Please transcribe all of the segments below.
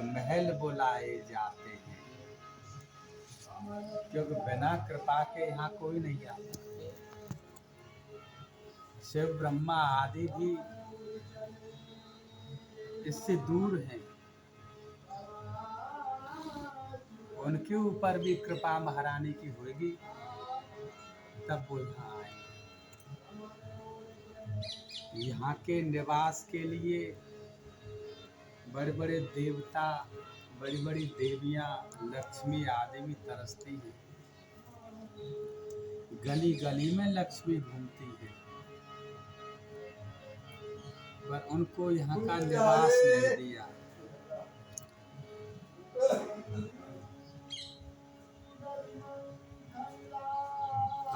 महल बुलाए जाते हैं, क्योंकि बिना कृपा के यहाँ कोई नहीं आता। शिव ब्रह्मा आदि भी इससे दूर हैं, उनके ऊपर भी कृपा महारानी की होगी तब वो यहाँ आए। यहाँ के निवास के लिए बड़े बड़े देवता, बड़ी बड़ी देवियाँ, लक्ष्मी आदि भी तरसती हैं। गली गली में लक्ष्मी घूमती है, पर उनको यहाँ का निवास नहीं दिया।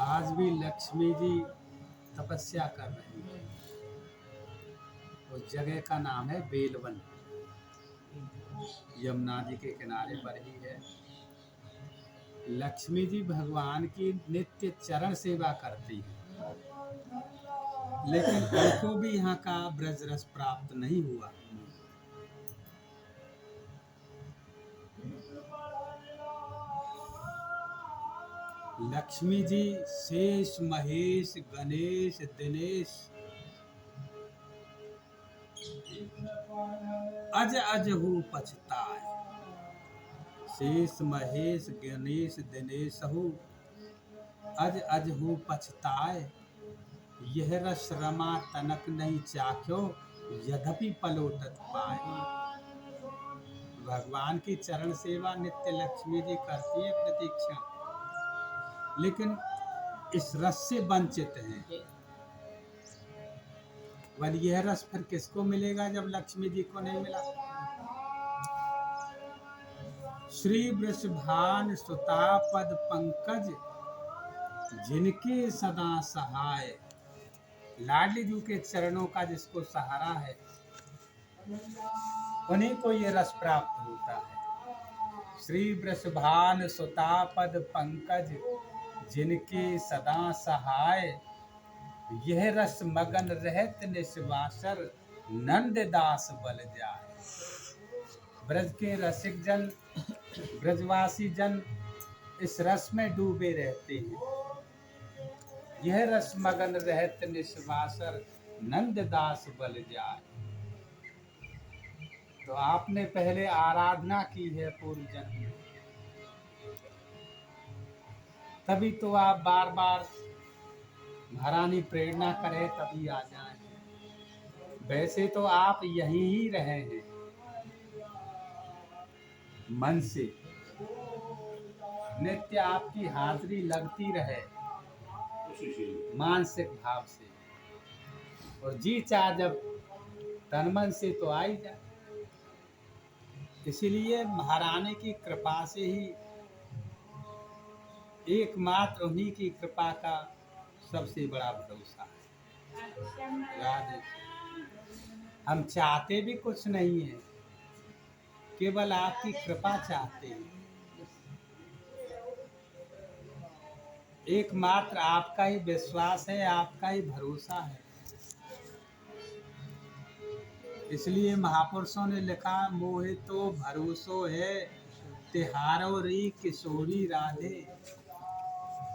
आज भी लक्ष्मी जी तपस्या कर रही है। उस जगह का नाम है बेलवन, यमुना जी के किनारे पर ही है। लक्ष्मी जी भगवान की नित्य चरण सेवा करती है, लेकिन उनको भी यहाँ का ब्रज रस प्राप्त नहीं हुआ। लक्ष्मी जी शेष, महेश, गणेश, दिनेश अज अजहू पछताए। शेष, महेश, गणेश, दिनेश हो अज अजहू पछताए। यह रस रमा तनक नहीं चाख्यो, यद्यपि पलोटत पाए। भगवान की चरण सेवा नित्य लक्ष्मी जी करती है प्रतीक्षा, लेकिन इस रस से वंचित हैं। वह यह रस फिर किसको मिलेगा जब लक्ष्मी जी को नहीं मिला। श्री वृषभान सुता पद पंकज, जिनके सदा सहाय। लाडली जी के चरणों का जिसको सहारा है, उन्हीं को ये रस प्राप्त होता है। श्री वृषभान सुता पद पंकज, जिनके सदा सहाय। यह रस मगन रहत निस्वासर, नंद दास बल जाए। ब्रज के रसिक जन, ब्रजवासी जन इस रस में डूबे रहते हैं। यह रस मगन रहत निस्वासर, नंद दास बल जाए। तो आपने पहले आराधना की है पूर्व जन्म में, तभी तो आप बार बार महारानी प्रेरणा करे तभी आ जाएं। वैसे तो आप यहीं ही रहे हैं मन से, नित्य आपकी हाजिरी लगती रहे मानसिक भाव से, और जी चाह जब तन मन से तो आई जाए। इसीलिए महारानी की कृपा से ही, एकमात्र उन्हीं की कृपा का सबसे बड़ा भरोसा है। राधे। हम चाहते भी कुछ नहीं है, केवल आपकी कृपा चाहते हैं। एकमात्र आपका ही विश्वास है, आपका ही भरोसा है। इसलिए महापुरुषों ने लिखा, मोहे तो भरोसो है तिहारो री किशोरी राधे।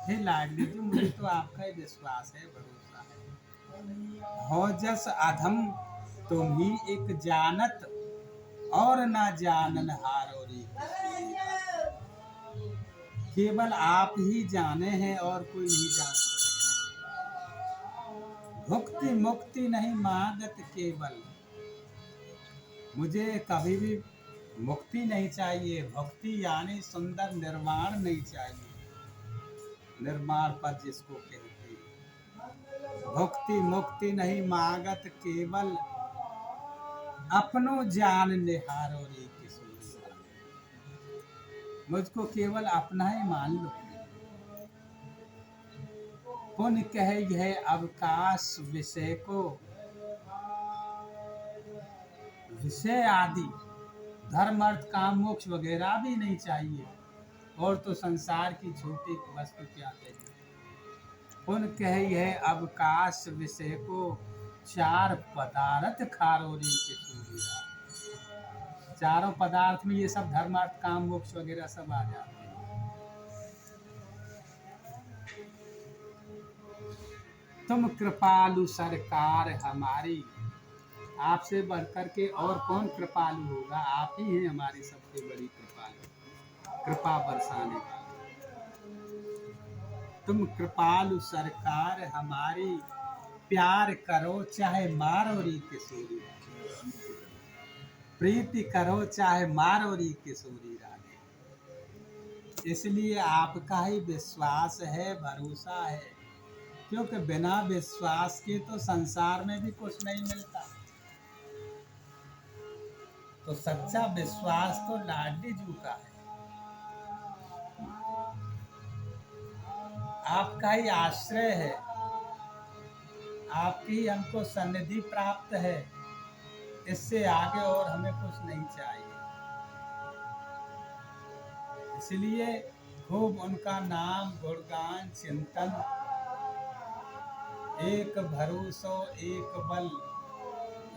हे लाडली जी, मुझे तो आपका ही विश्वास है, भरोसा है। हो जस अधम तुम ही एक जानत, और ना जानन हारो री। केवल आप ही जाने हैं और कोई नहीं जानता। भुक्ति मुक्ति नहीं मांगत केवल, मुझे कभी भी मुक्ति नहीं चाहिए। भक्ति यानी सुंदर निर्माण नहीं चाहिए, निर्माण पद जिसको कहते हैं। भक्ति मुक्ति नहीं मांगत केवल, अपनो जान निहारो रे किशोरी। मुझको केवल अपना ही मान लो। पुण्य कह यह अवकाश विषय को, विषय आदि धर्म अर्थ काम मोक्ष वगैरह भी नहीं चाहिए, और तो संसार की झूठी वस्तु क्या चाहिए। पुण्य कह यह अवकाश विषय को, चार पदार्थ खारोरी के सूर्या। चारों पदार्थ में ये सब धर्म अर्थ काम मोक्ष वगैरह सब आ जाते हैं। तुम कृपालु सरकार हमारी, आपसे बढ़कर के और कौन कृपालु होगा, आप ही हैं हमारी सबसे बड़ी कृपालु, कृपा बरसाने वाले। तुम कृपालु सरकार हमारी, प्यार करो चाहे मारौरी किशोरी, प्रीति करो चाहे मारौरी किशोरी राधे। इसलिए आपका ही विश्वास है, भरोसा है, क्योंकि बिना विश्वास के तो संसार में भी कुछ नहीं मिलता। तो सच्चा विश्वास तो लाडली जी का है। आपका ही आश्रय है, आपकी ही हमको सन्निधि प्राप्त है, इससे आगे और हमें कुछ नहीं चाहिए। इसलिए खूब उनका नाम गुणगान चिंतन, एक भरोसो एक बल,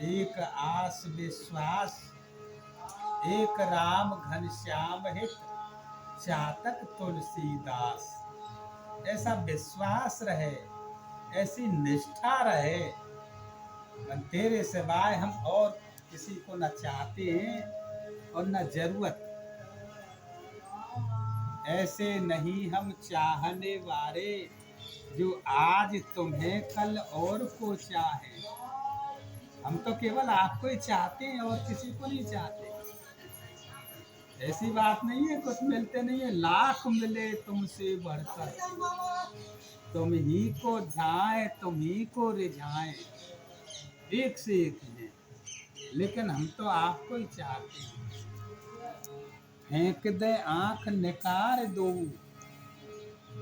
एक आस विश्वास, एक राम घनश्याम हित, चातक तुलसीदास। ऐसा विश्वास रहे, ऐसी निष्ठा रहे, तेरे सिवाय हम और किसी को न चाहते हैं और न जरूरत। ऐसे नहीं हम चाहने वाले, जो आज तुम्हें कल और को चाहे। हम तो केवल आपको ही चाहते हैं और किसी को नहीं चाहते। ऐसी बात नहीं है कुछ मिलते नहीं है, लाख मिले तुमसे बढ़कर, तुम ही को ध्याए तुम ही को रिझाए, एक से एक है, लेकिन हम तो आपको ही चाहते हैं। फेंक दे आंख निकार दो,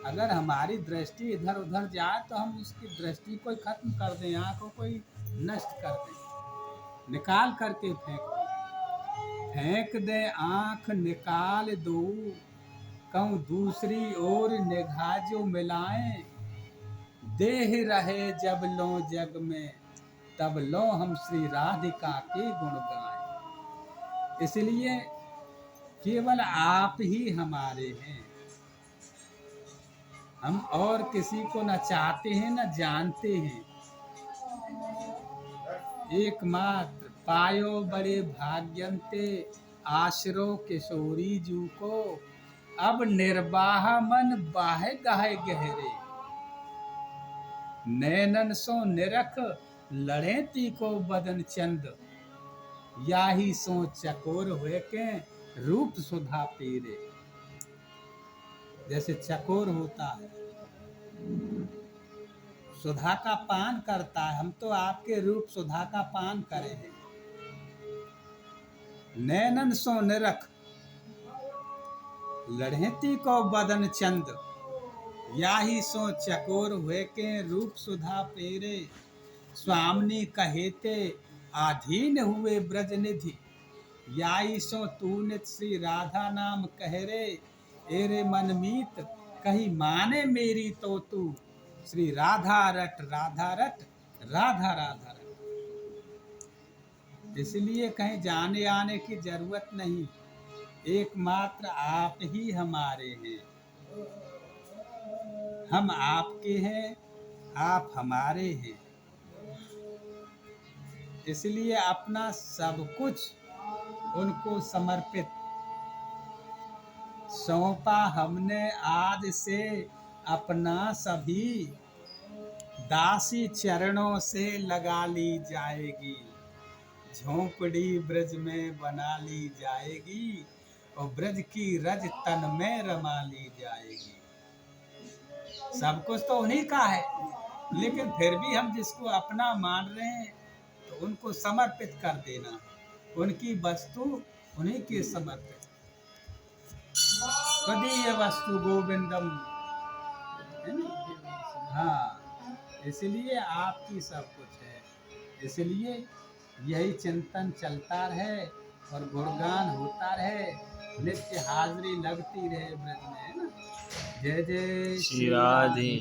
अगर हमारी दृष्टि इधर उधर जाए तो हम उसकी दृष्टि को खत्म कर दें, आंखों को ही नष्ट कर दें, निकाल करके फेंक दे आंख निकाल दो, कहूँ दूसरी ओर निगाह जो मिलाएं, देह रहे जब लो जग में, तब लो हम श्री राधिका के गुण गाएं। इसलिए केवल आप ही हमारे हैं, हम और किसी को न चाहते हैं न जानते हैं। एकमात्र पायो बड़े भाग्यंते, आश्रो किशोरी जू को, अब निर्वाह मन बाहे गाहे गहरे, नैनन सो निरख लड़े ती को बदन चंद, याही सो चकोर हुए के रूप सुधा पीरे। जैसे चकोर होता है, सुधा का पान करता है, हम तो आपके रूप सुधा का पान करे हैं। नैनन सो निरख लड़ेती को बदन चंद, याही सो चकोर हुए के रूप सुधा पेरे, स्वामिनी कहेते आधीन हुए ब्रज निधि, याई सो तूने श्री राधा नाम कहरे, एरे मनमीत कही माने मेरी तो तू, श्री राधा रट राधा रट राधा राधा रट। इसलिए कहीं जाने आने की जरूरत नहीं, एकमात्र आप ही हमारे हैं, हम आपके हैं, आप हमारे हैं। इसलिए अपना सब कुछ उनको समर्पित सौंपा हमने, आज से अपना सभी दासी चरणों से लगा ली जाएगी, झोंपड़ी ब्रज में बना ली जाएगी, और ब्रज की रज तन में रमा ली जाएगी। सब कुछ तो उन्हीं का है, लेकिन फिर भी हम जिसको अपना मान रहे हैं तो उनको समर्पित कर देना, उनकी वस्तु उन्हीं के समर्पित। कदीय वस्तु गोविंदम, हाँ, इसलिए आपकी सब कुछ है। इसलिए यही चिंतन चलता रहे और गुणगान होता रहे, नित्य हाजरी लगती रहे ब्रज में, है ना। जय जय श्री राधे।